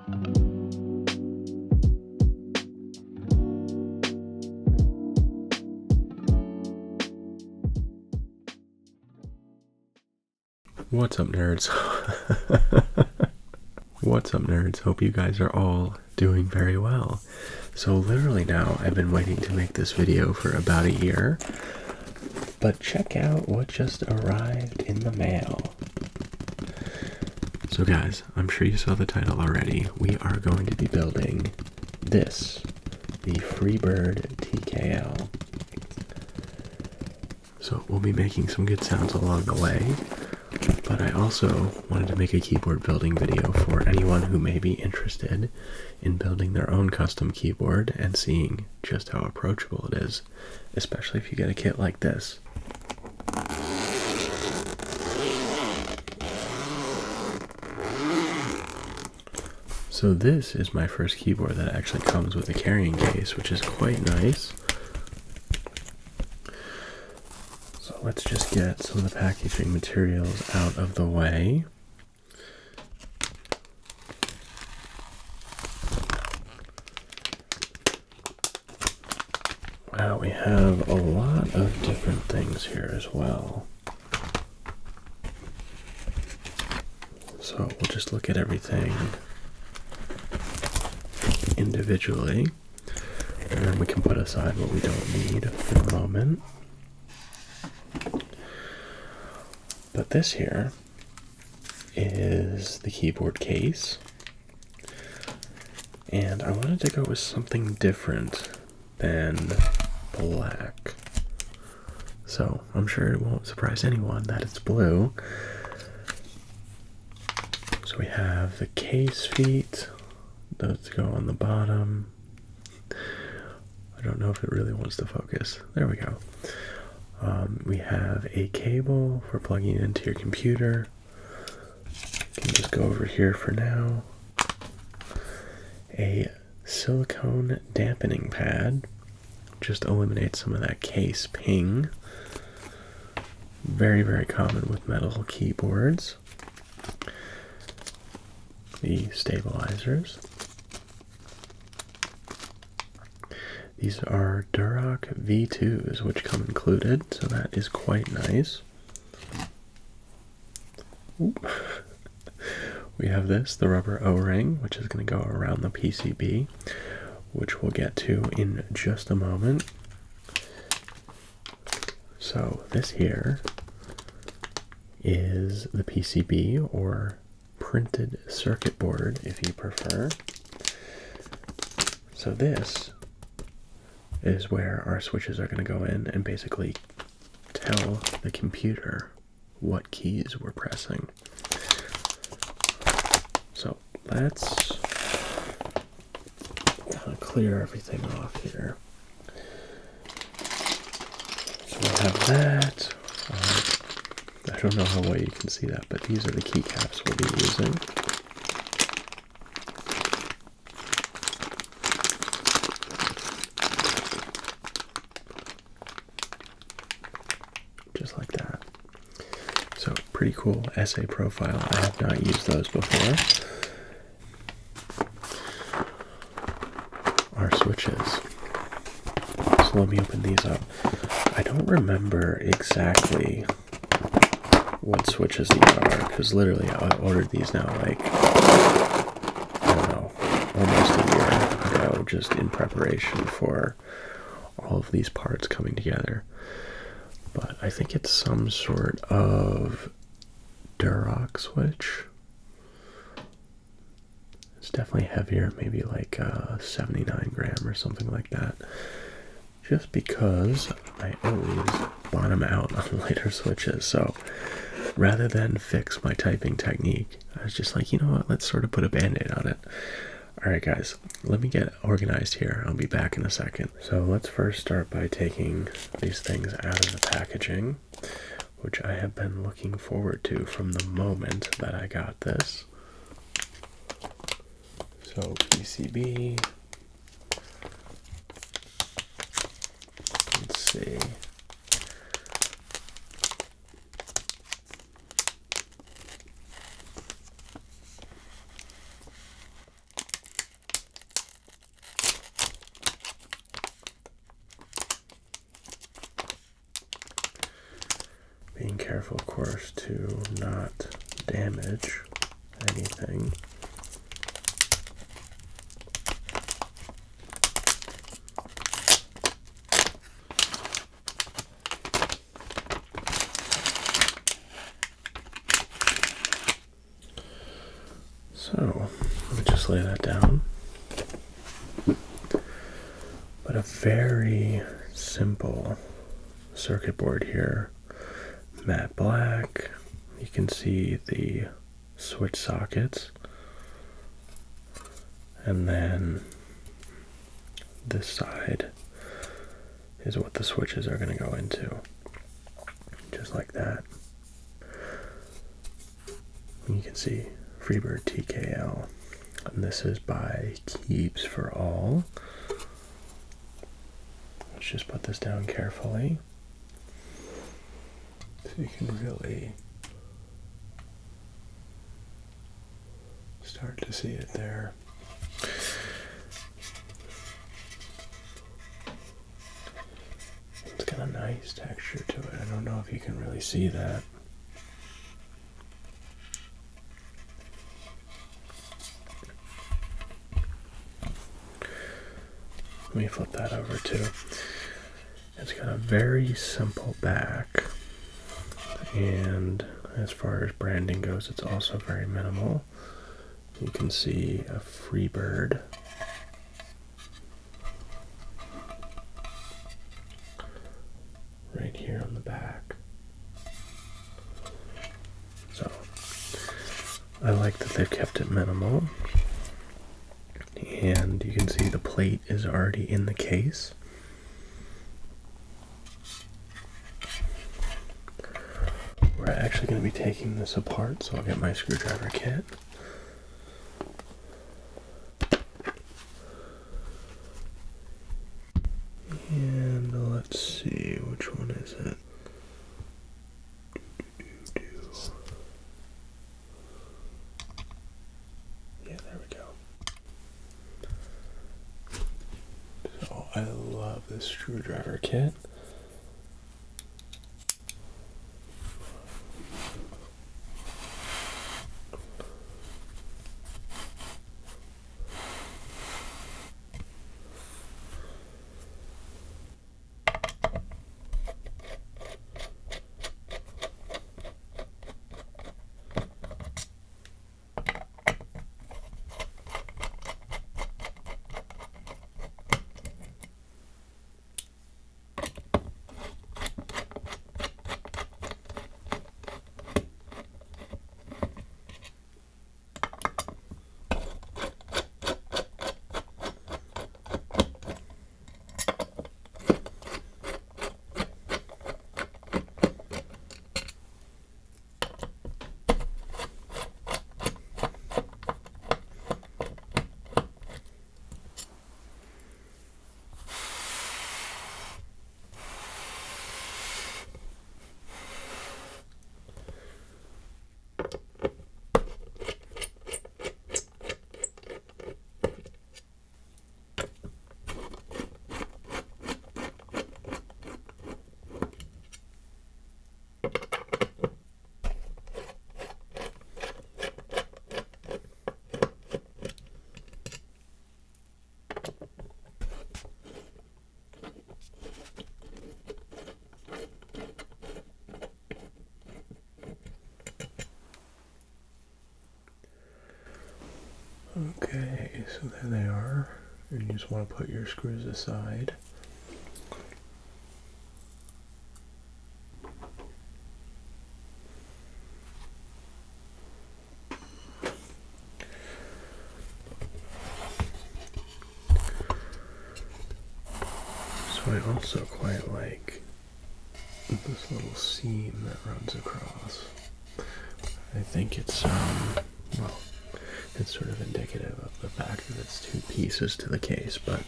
What's up, nerds? What's up, nerds? Hope you guys are all doing very well. So literally now, I've been waiting to make this video for about a year, but check out what just arrived in the mail. So guys, I'm sure you saw the title already. We are going to be building this, the Freebird TKL. So we'll be making some good sounds along the way. But I also wanted to make a keyboard building video for anyone who may be interested in building their own custom keyboard and seeing just how approachable it is, especially if you get a kit like this. So this is my first keyboard that actually comes with a carrying case, which is quite nice. Let's just get some of the packaging materials out of the way. Wow, we have a lot of different things here as well. So we'll just look at everything individually, and then we can put aside what we don't need for the moment. But this here is the keyboard case, and I wanted to go with something different than black. So I'm sure it won't surprise anyone that it's blue. So we have the case feet, those go on the bottom. I don't know if it really wants to focus. There we go. We have a cable for plugging into your computer. You can just go over here for now. A silicone dampening pad. Just eliminates some of that case ping. Very, very common with metal keyboards. The stabilizers. These are Duroc V2s, which come included, so that is quite nice. Oop. We have this, the rubber O-ring, which is going to go around the PCB, which we'll get to in just a moment. So this here is the PCB, or printed circuit board, if you prefer. So this is where our switches are going to go in and basically tell the computer what keys we're pressing. So let's kind of clear everything off here. So we have that. I don't know how well you can see that, but these are the keycaps we'll be using. Just like that. So pretty cool SA profile. I have not used those before. Our switches. So let me open these up. I don't remember exactly what switches these are, because literally I ordered these now like, I don't know, almost a year ago, just in preparation for all of these parts coming together. But I think it's some sort of Duroc switch. It's definitely heavier, maybe like 79 gram or something like that. Just because I always bottom out on lighter switches. So rather than fix my typing technique, I was just like, you know what, let's sort of put a band-aid on it. Alright guys, let me get organized here. I'll be back in a second. So let's first start by taking these things out of the packaging, which I have been looking forward to from the moment that I got this. So PCB. Let's see. careful, of course, to not damage anything. So, let me just lay that down. But a very simple circuit board here. Matte black. You can see the switch sockets. And then this side is what the switches are going to go into. Just like that. You can see Freebird TKL. And this is by Keebs for all. Let's just put this down carefully so you can really start to see it there. It's got a nice texture to it. I don't know if you can really see that. Let me flip that over too. It's got a very simple back, and as far as branding goes, it's also very minimal. You can see a Freebird right here on the back. So I like that they've kept it minimal. And you can see the plate is already in the case. We're actually going to be taking this apart, so I'll get my screwdriver kit. And let's see, which one is it? Yeah, there we go. So I love this screwdriver kit. Okay, so there they are, and you just want to put your screws aside. So I also quite like this little seam that runs across. I think it's, well, it's sort of indicative of the fact that it's two pieces to the case, but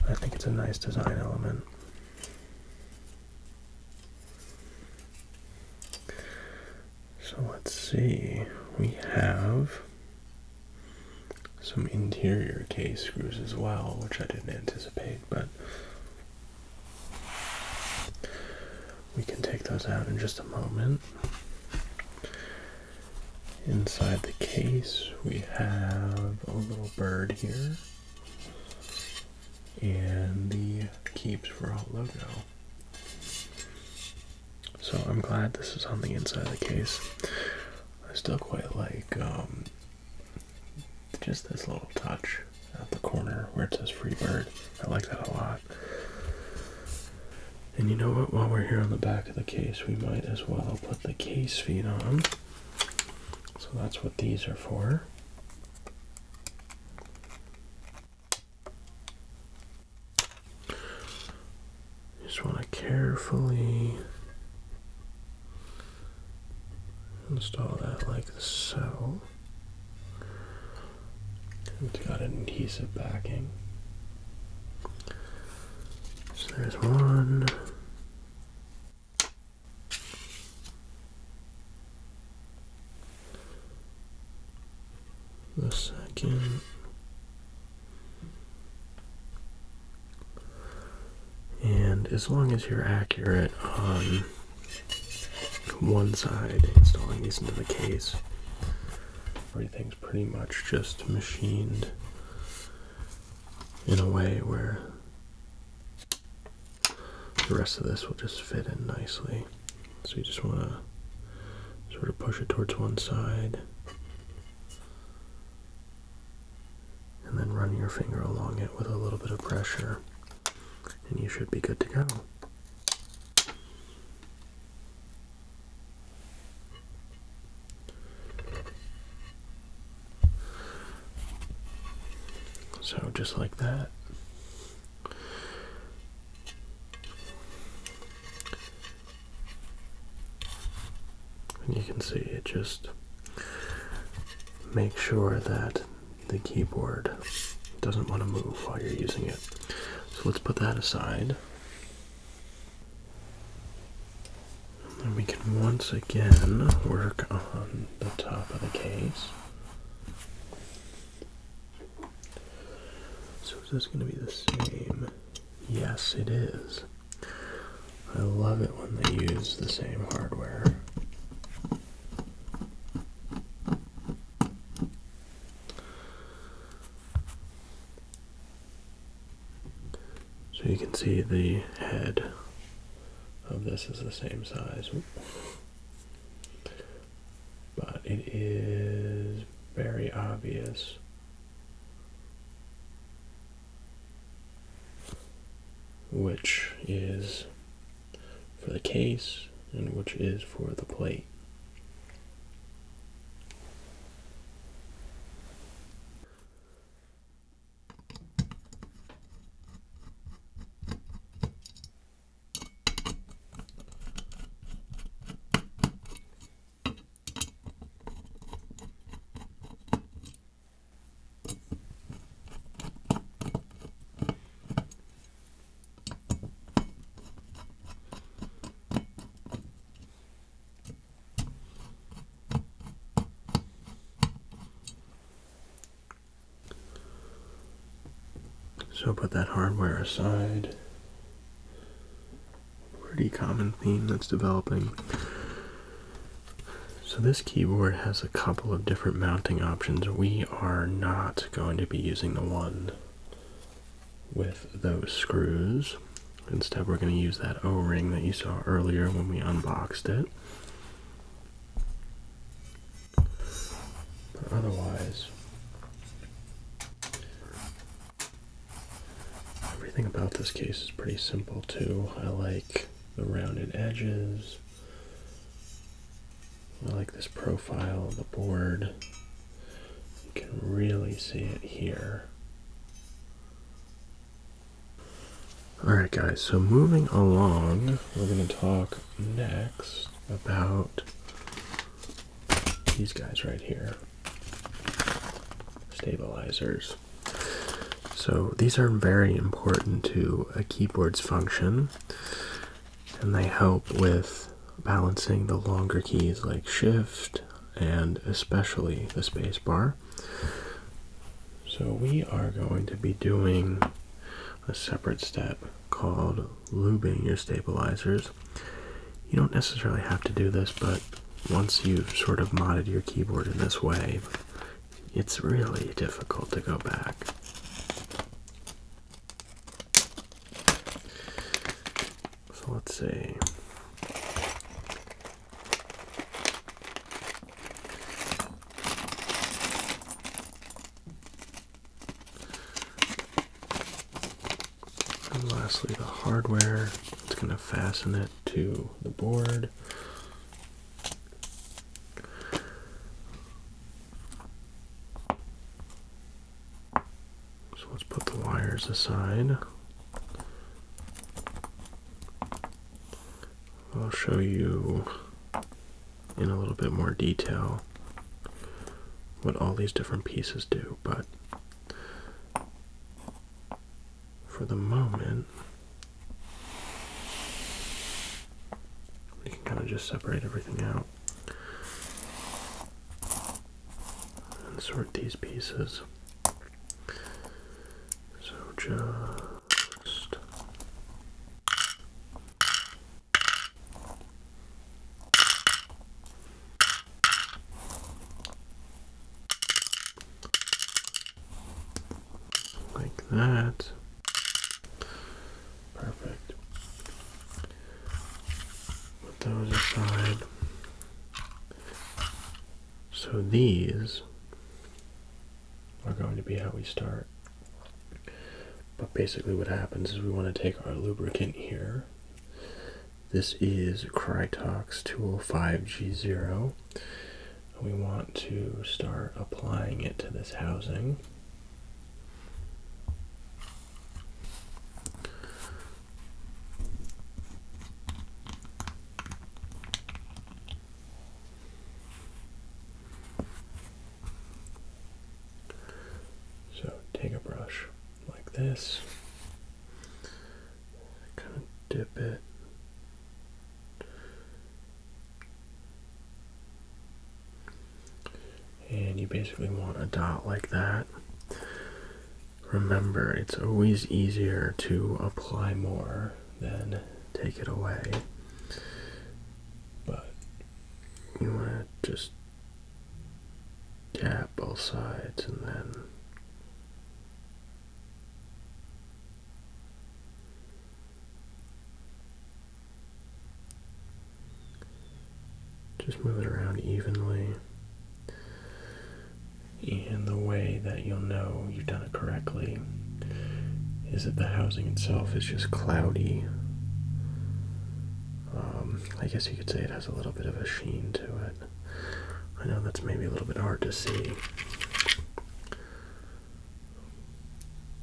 I think it's a nice design element. So let's see, we have some interior case screws as well, which I didn't anticipate, but we can take those out in just a moment. Inside the case, we have a little bird here and the Keebs for All logo. So I'm glad this is on the inside of the case. I still quite like just this little touch at the corner where it says Freebird. I like that a lot. And you know what, while we're here on the back of the case, we might as well put the case feet on. So that's what these are for. Just want to carefully install that like so. It's got an adhesive backing. So there's one. The second. And as long as you're accurate on one side, installing these into the case, everything's pretty much just machined in a way where the rest of this will just fit in nicely. So you just want to sort of push it towards one side and then run your finger along it with a little bit of pressure, and you should be good to go. So just like that. And you can see it just makes sure that the keyboard doesn't want to move while you're using it. So let's put that aside. And we can once again work on the top of the case. So is this going to be the same? Yes, it is. I love it when they use the same hardware. So you can see the head of this is the same size. But it is very obvious which is for the case and which is for the plate. So put that hardware aside. Pretty common theme that's developing. So this keyboard has a couple of different mounting options. We are not going to be using the one with those screws. Instead, we're going to use that O-ring that you saw earlier when we unboxed it. But otherwise, everything about this case is pretty simple too. I like the rounded edges. I like this profile of the board. You can really see it here. Alright guys, so moving along, we're going to talk next about these guys right here. Stabilizers. So these are very important to a keyboard's function, and they help with balancing the longer keys like Shift and especially the space bar. So we are going to be doing a separate step called lubing your stabilizers. You don't necessarily have to do this, but once you've sort of modded your keyboard in this way, it's really difficult to go back. So let's see. And lastly, the hardware. It's going to fasten it to the board. So let's put the wires aside. I'll show you in a little bit more detail what all these different pieces do, but for the moment, we can kind of just separate everything out and sort these pieces. So just like that. Perfect. Put those aside. So these are going to be how we start. But basically what happens is we want to take our lubricant here. This is Krytox 205G0. We want to start applying it to this housing. So take a brush like this, kind of dip it. And you basically want a dot like that. Remember, it's always easier to apply more than take it away. But you want to just dab both sides and then just move it around evenly. And the way that you'll know you've done it correctly is that the housing itself is just cloudy. I guess you could say it has a little bit of a sheen to it. I know that's maybe a little bit hard to see,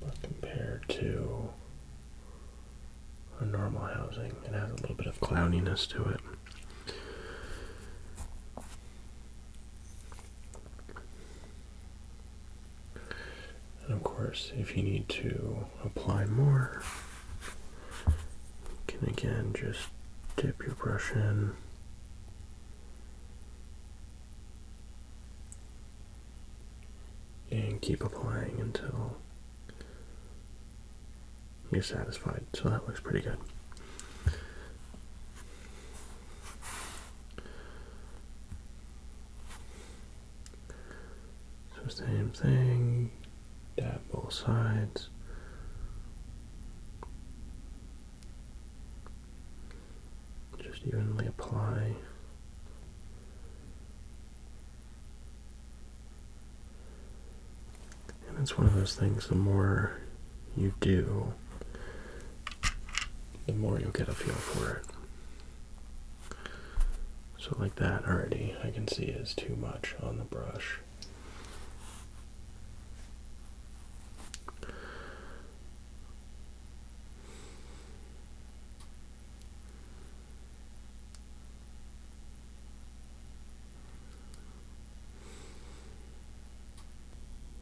but compared to a normal housing, it has a little bit of cloudiness to it. And of course, if you need to apply more, you can again just dip your brush in. And keep applying until you're satisfied. So that looks pretty good. So same thing, dab both sides. Just evenly apply. And it's one of those things, the more you do, the more you'll get a feel for it. So like that already, I can see is too much on the brush.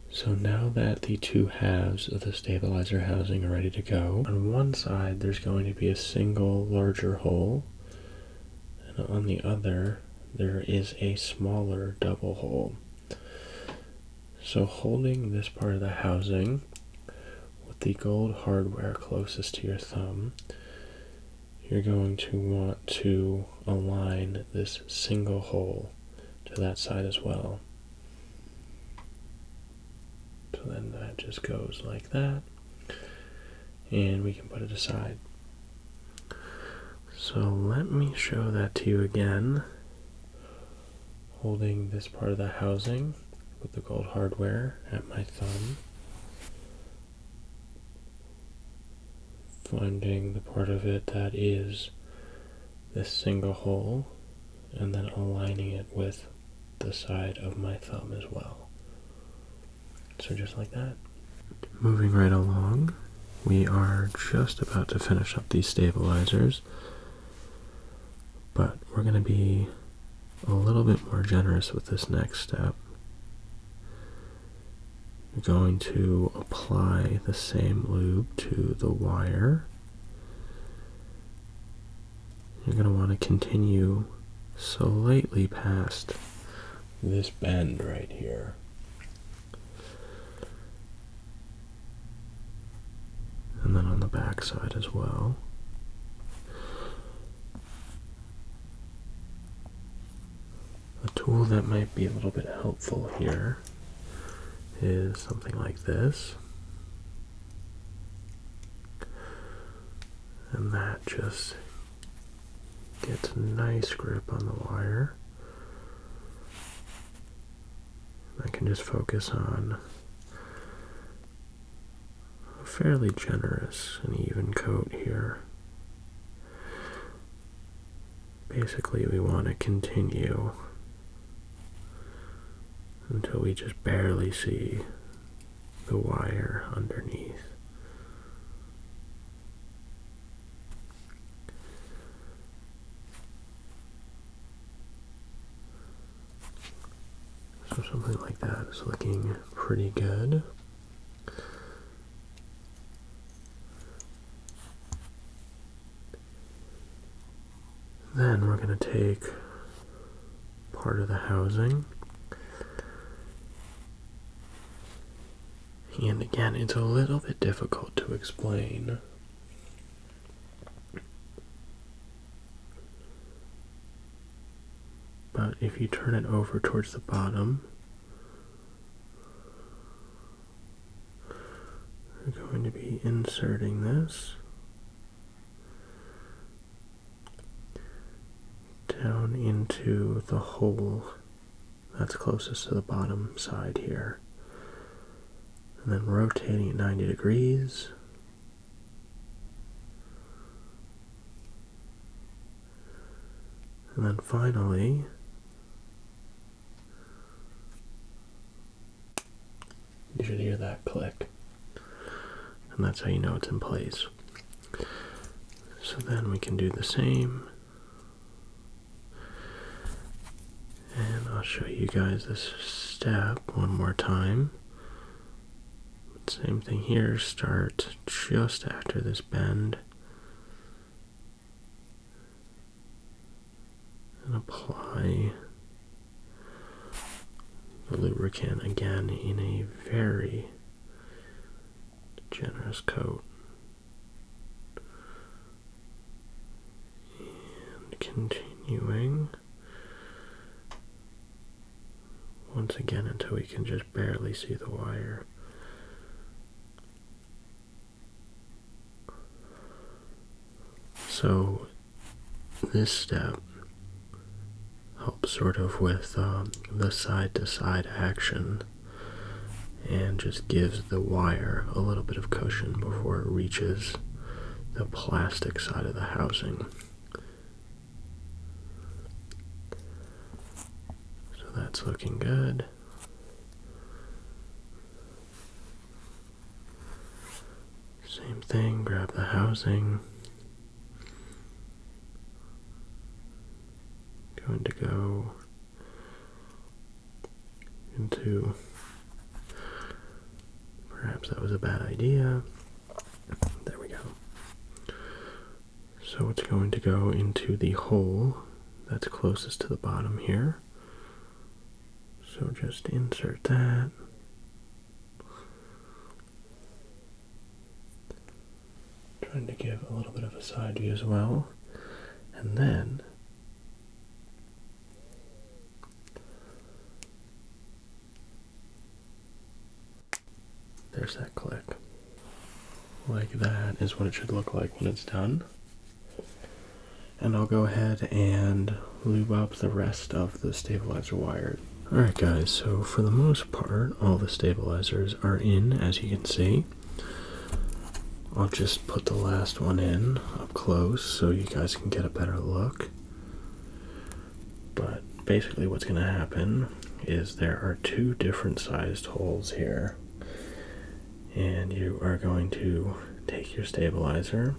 So now that the two halves of the stabilizer housing are ready to go, on one side there's going to be a single larger hole, and on the other there is a smaller double hole. So holding this part of the housing with the gold hardware closest to your thumb, you're going to want to align this single hole to that side as well. So then that just goes like that, and we can put it aside. So let me show that to you again, holding this part of the housing with the gold hardware at my thumb, finding the part of it that is this single hole, and then aligning it with the side of my thumb as well. So just like that. Moving right along, we are just about to finish up these stabilizers, but we're going to be a little bit more generous with this next step. You're going to apply the same lube to the wire. You're going to want to continue slightly past this bend right here. And then on the back side as well. A tool that might be a little bit helpful here is something like this. And that just gets a nice grip on the wire. I can just focus on a fairly generous and even coat here. Basically, we want to continue until we just barely see the wire underneath. So something like that is looking pretty good. Then we're going to take part of the housing, and again, it's a little bit difficult to explain. But if you turn it over towards the bottom, we're going to be inserting this down into the hole that's closest to the bottom side here. And then rotating it 90 degrees. And then finally, you should hear that click. And that's how you know it's in place. So then we can do the same. And I'll show you guys this step one more time. Same thing here, start just after this bend and apply the lubricant again in a very generous coat. And continuing once again until we can just barely see the wire. So this step helps sort of with the side-to-side action and just gives the wire a little bit of cushion before it reaches the plastic side of the housing. So that's looking good. Same thing, grab the housing. Going to go into, perhaps that was a bad idea. There we go. So it's going to go into the hole that's closest to the bottom here. So just insert that. Trying to give a little bit of a side view as well. And then there's that click. Like that is what it should look like when it's done. And I'll go ahead and lube up the rest of the stabilizer wires. Alright guys, so for the most part, all the stabilizers are in, as you can see. I'll just put the last one in up close so you guys can get a better look. But basically what's going to happen is there are two different sized holes here. And you are going to take your stabilizer,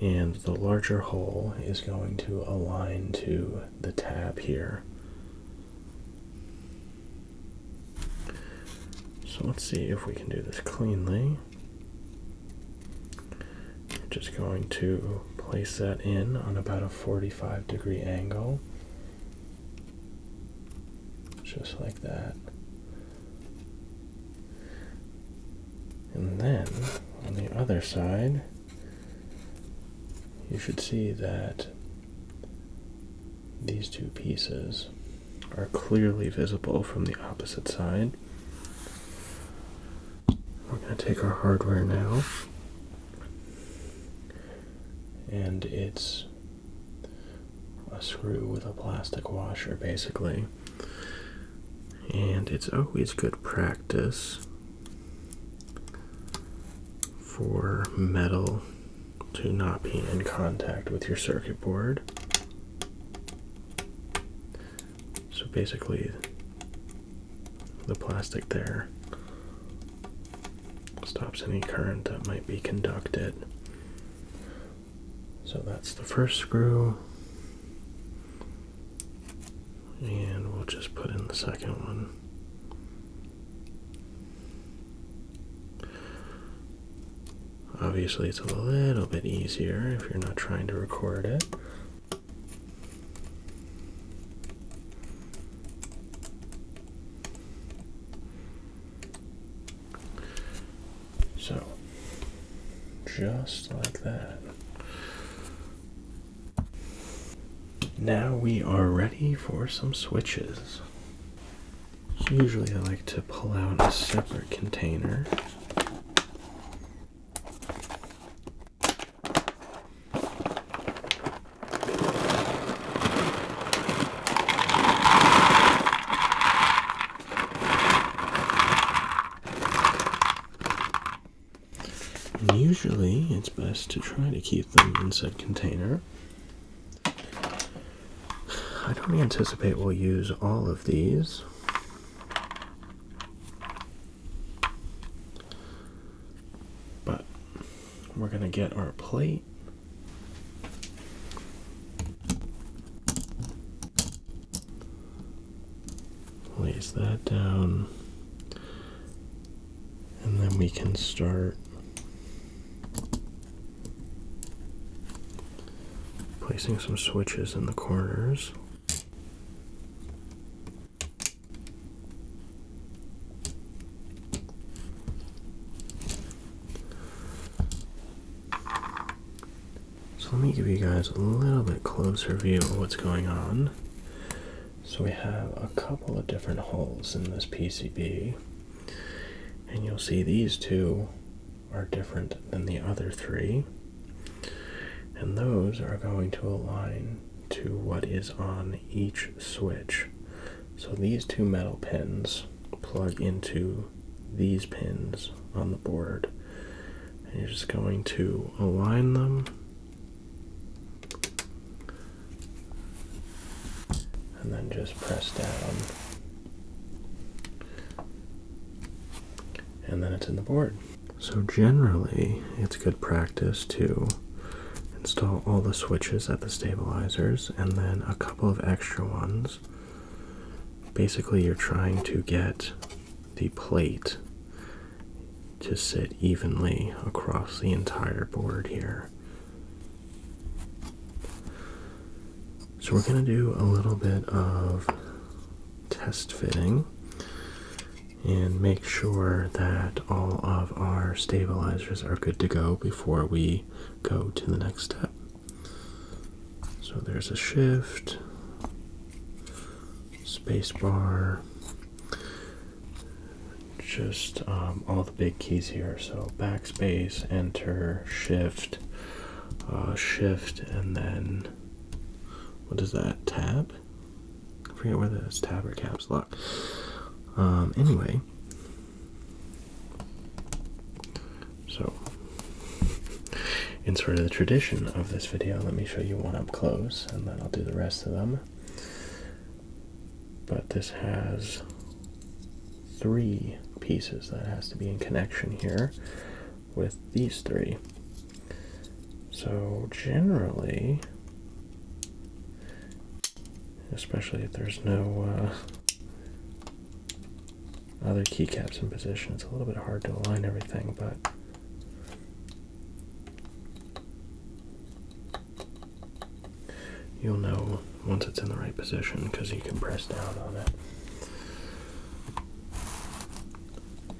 and the larger hole is going to align to the tab here. So let's see if we can do this cleanly. I'm just going to place that in on about a 45-degree angle, just like that. And then on the other side, you should see that these two pieces are clearly visible from the opposite side. We're going to take our hardware now, and it's a screw with a plastic washer basically. And it's always good practice for metal to not be in contact with your circuit board. So basically the plastic there stops any current that might be conducted. So that's the first screw, and we'll just put in the second one. Obviously it's a little bit easier if you're not trying to record it. So, just like that. Now we are ready for some switches. Usually I like to pull out a separate container. And usually it's best to try to keep them in said container. I don't anticipate we'll use all of these. But we're going to get our plate. Place that down. And then we can start placing some switches in the corners. So let me give you guys a little bit closer view of what's going on. So we have a couple of different holes in this PCB, and you'll see these two are different than the other three, and those are going to align to what is on each switch. So these two metal pins plug into these pins on the board, and you're just going to align them and then just press down, and then it's in the board. So generally it's good practice to install all the switches at the stabilizers and then a couple of extra ones. Basically you're trying to get the plate to sit evenly across the entire board here. So we're going to do a little bit of test fitting and make sure that all of our stabilizers are good to go before we go to the next step. So there's a shift, space bar, just all the big keys here. So backspace, enter, shift, shift, and then what is that, tab? I forget whether it's tab or caps lock. Anyway, so in sort of the tradition of this video, let me show you one up close and then I'll do the rest of them. But this has 3 pieces that has to be in connection here with these 3. So generally, especially if there's no other keycaps in position, it's a little bit hard to align everything, but you'll know once it's in the right position because you can press down on it.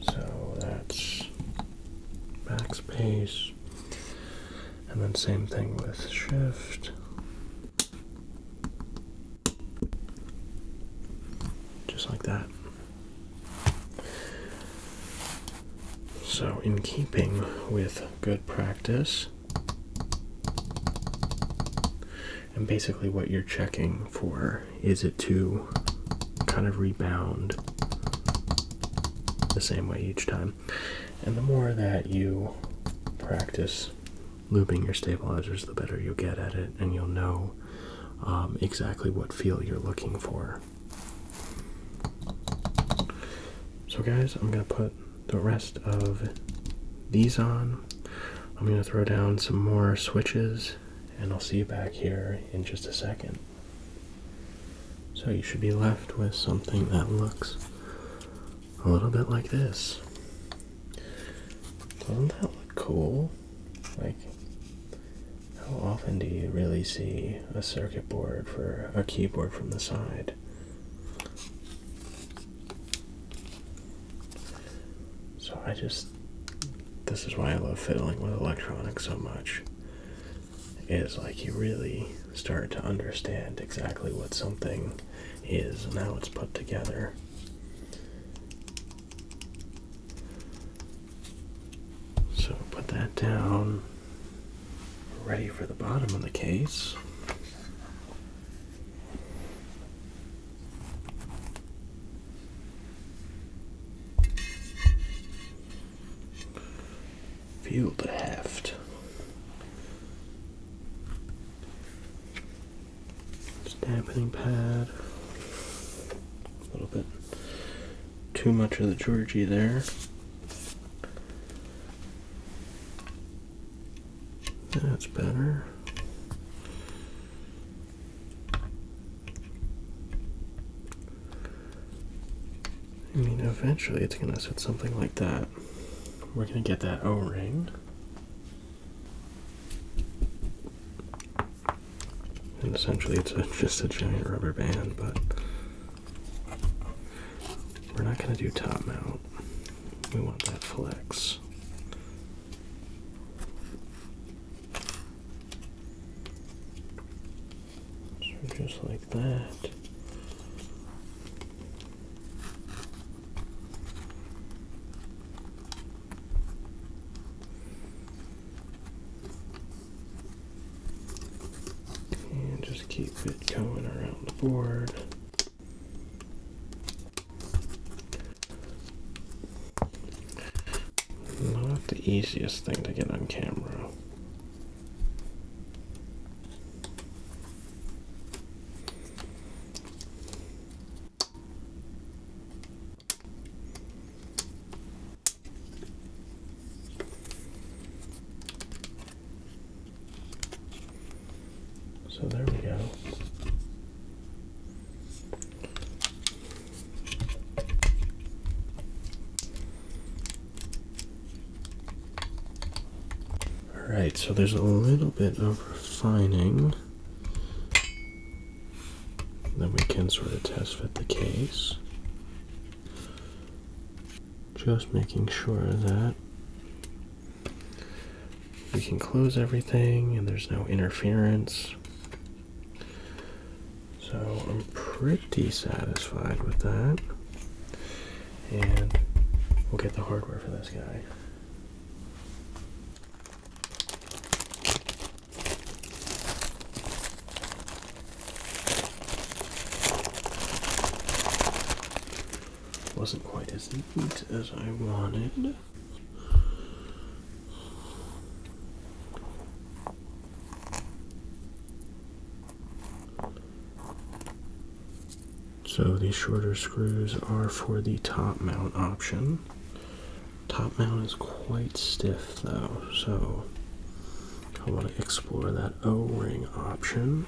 So that's backspace, and then same thing with shift. Just like that. So in keeping with good practice, and basically what you're checking for is it to kind of rebound the same way each time. And the more that you practice looping your stabilizers, the better you'll get at it, and you'll know exactly what feel you're looking for. So guys, I'm going to put the rest of these on. I'm going to throw down some more switches, and I'll see you back here in just a second. So you should be left with something that looks a little bit like this. Doesn't that look cool? Like, how often do you really see a circuit board for a keyboard from the side? So this is why I love fiddling with electronics so much. Is like you really start to understand exactly what something is and how it's put together. So put that down, ready for the bottom of the case. Feel the heft. Dampening pad. A little bit too much of the Georgie there. That's better. I mean, eventually it's going to sit something like that. We're going to get that O-ring. And essentially it's just a giant rubber band, but we're not going to do top mount. We want that flex. So just like that. Keep it going around the board. Not the easiest thing to get on camera. So there we go. Alright, so there's a little bit of refining that we can sort of test fit the case. Just making sure that we can close everything and there's no interference. So I'm pretty satisfied with that. And we'll get the hardware for this guy. Wasn't quite as neat as I wanted. So these shorter screws are for the top mount option. Top mount is quite stiff though, so I want to explore that O-ring option.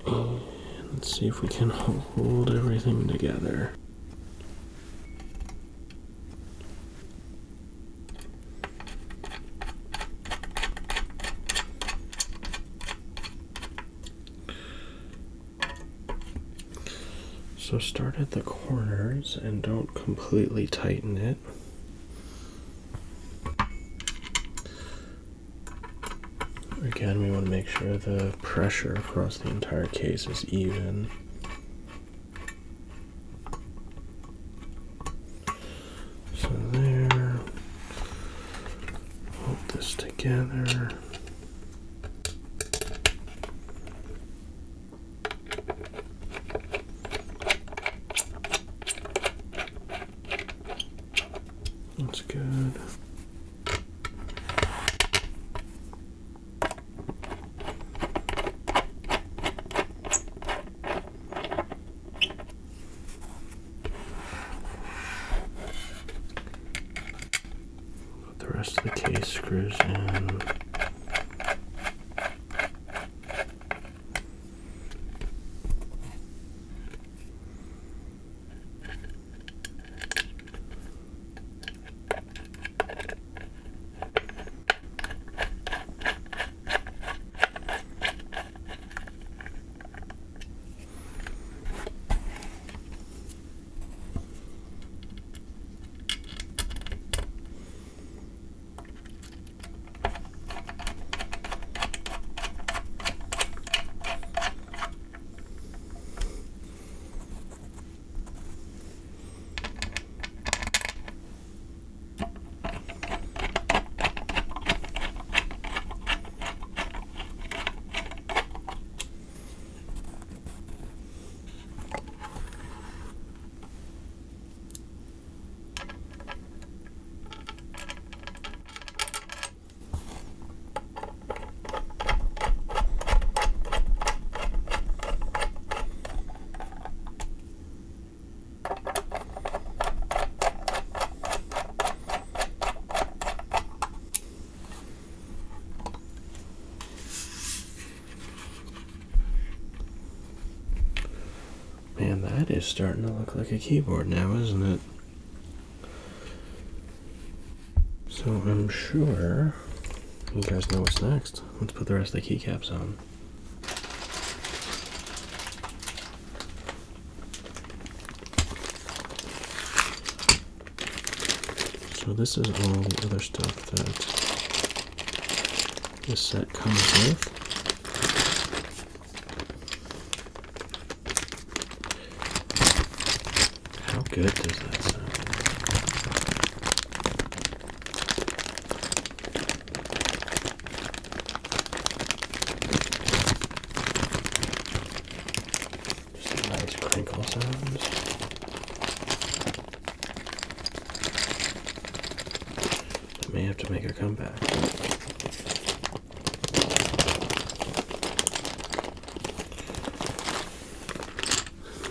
And let's see if we can hold everything together. So start at the corners and don't completely tighten it. Again, we want to make sure the pressure across the entire case is even. So there. Hold this together. That's good. Put the rest of the case screws in. Man, that is starting to look like a keyboard now, isn't it? So I'm sure you guys know what's next. Let's put the rest of the keycaps on. So this is all the other stuff that this set comes with. How good does that sound? Just nice crinkle sounds. I may have to make a comeback.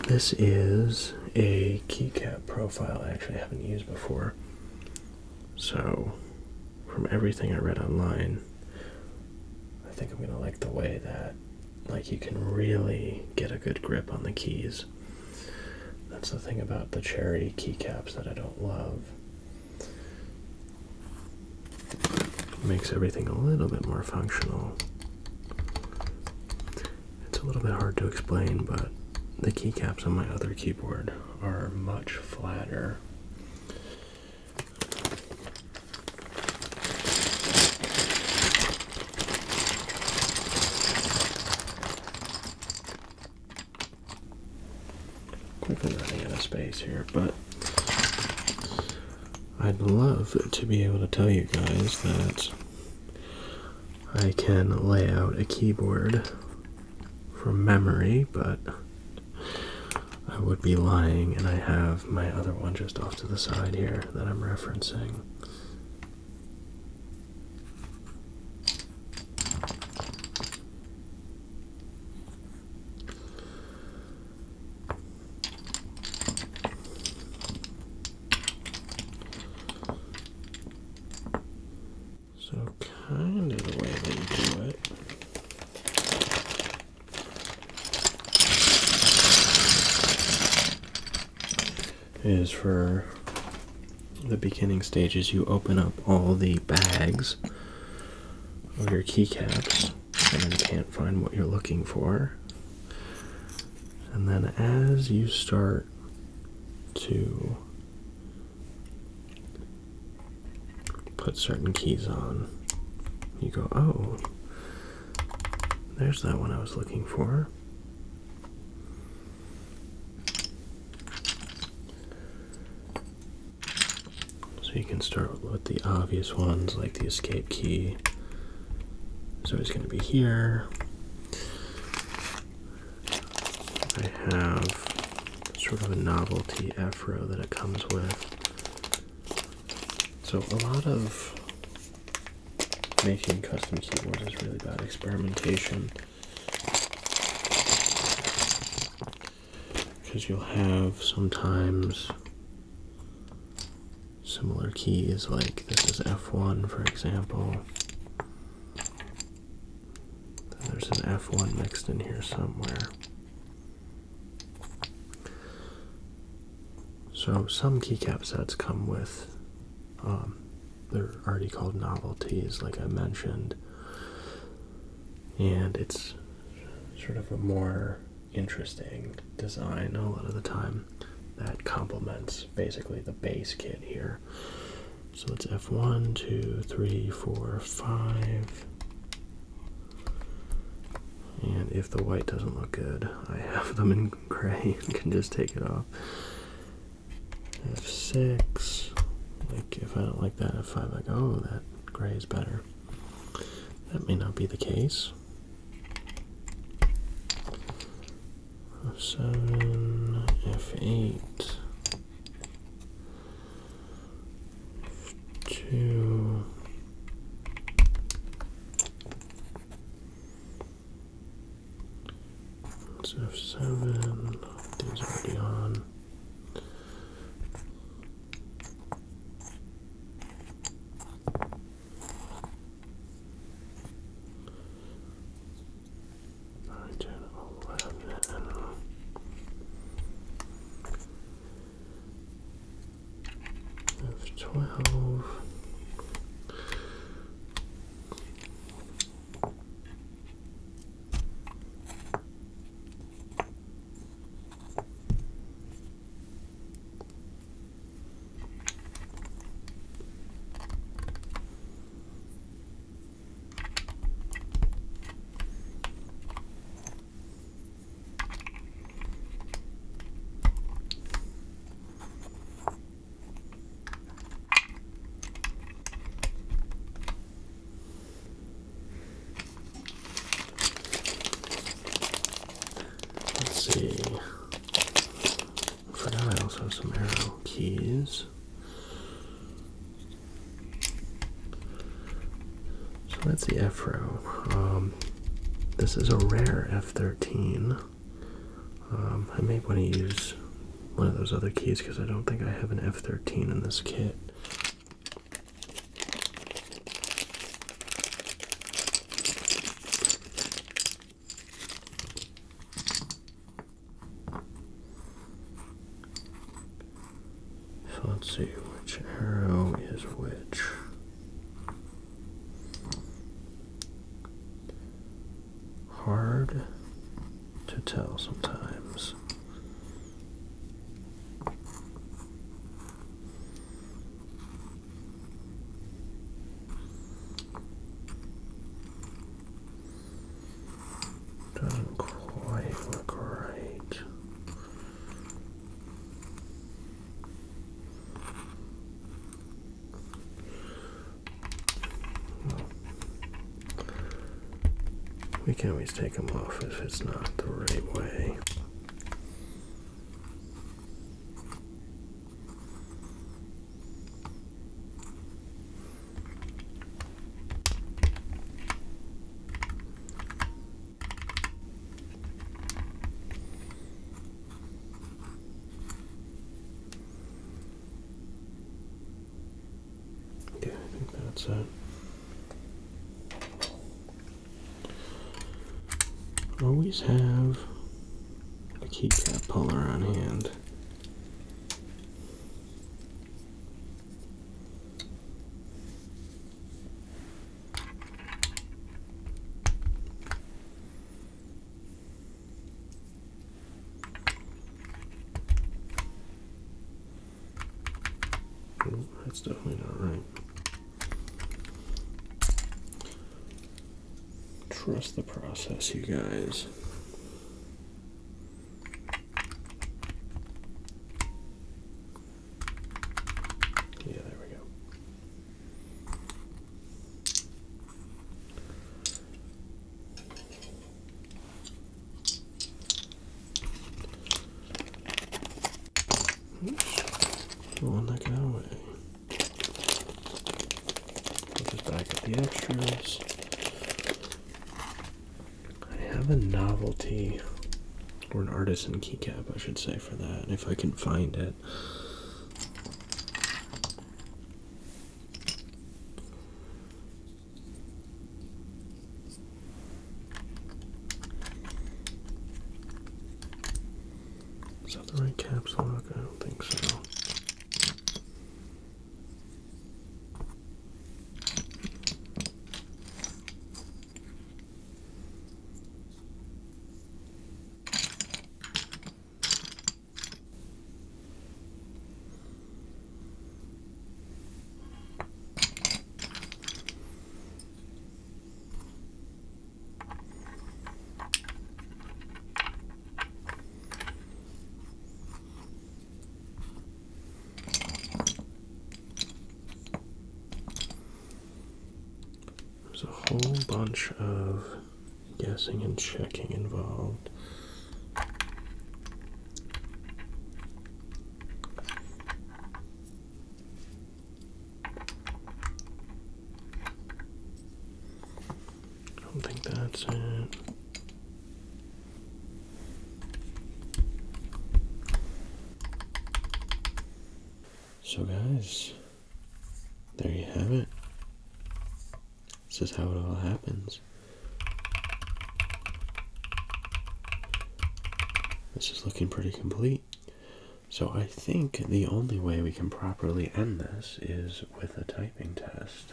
This is a keycap profile I actually haven't used before. So, from everything I read online, I think I'm gonna like the way that, like, you can really get a good grip on the keys. That's the thing about the cherry keycaps that I don't love. It makes everything a little bit more functional. It's a little bit hard to explain, but the keycaps on my other keyboard are much flatter. quickly running out of space here, but I'd love to be able to tell you guys that I can lay out a keyboard from memory, but I would be lying, and I have my other one just off to the side here that I'm referencing. So kind of the way that you do it is for the beginning stages, you open up all the bags of your keycaps and then can't find what you're looking for. And then as you start to put certain keys on, you go, oh, there's that one I was looking for. So you can start with the obvious ones like the escape key. So it's going to be here. I have sort of a novelty F-row that it comes with. So a lot of making custom keyboards is really about experimentation, because you'll have sometimes similar keys, like this is F1 for example. There's an F1 mixed in here somewhere. So some keycap sets come with, they're already called novelties, like I mentioned, and it's sort of a more interesting design a lot of the time that complements basically the base kit here. So it's F1, 2, 3, 4, 5. And if the white doesn't look good, I have them in gray and can just take it off. F6, like if I don't like that, F5, I go, oh, that gray is better. That may not be the case. F7, F8, F2, it's F7, these are already on. F12. Let's see. I forgot I also have some arrow keys. So that's the F-row. This is a rare F13. I may want to use one of those other keys because I don't think I have an F13 in this kit. So let's see which arrow is which. Hard to tell sometimes. Doesn't quite look right. can always take them off if it's not the right way. Okay, I think that's it. Always have a keycap puller on hand. Oh, that's definitely not right. Trust the process, you guys. Yeah, there we go. Oops. Well, not get away. I'll just back up the extras. I have a novelty, or an artisan keycap, I should say, for that, if I can find it. Is that the right caps lock? I don't think so. There's a whole bunch of guessing and checking involved. I don't think that's it. So guys, there you have it. This is how it all happens. This is looking pretty complete. So I think the only way we can properly end this is with a typing test.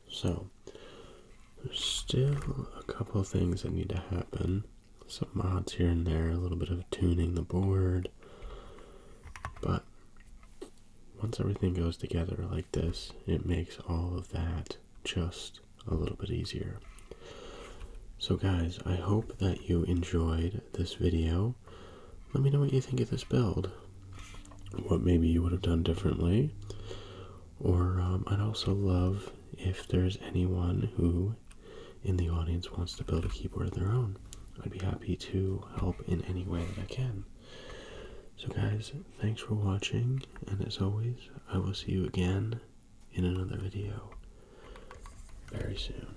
So, there's still a couple of things that need to happen. Some mods here and there, a little bit of tuning the board. But once everything goes together like this, it makes all of that just a little bit easier. So guys, I hope that you enjoyed this video. Let me know what you think of this build. What maybe you would have done differently. Or I'd also love if there's anyone who in the audience wants to build a keyboard of their own. I'd be happy to help in any way that I can. So guys, thanks for watching, and as always, I will see you again in another video very soon.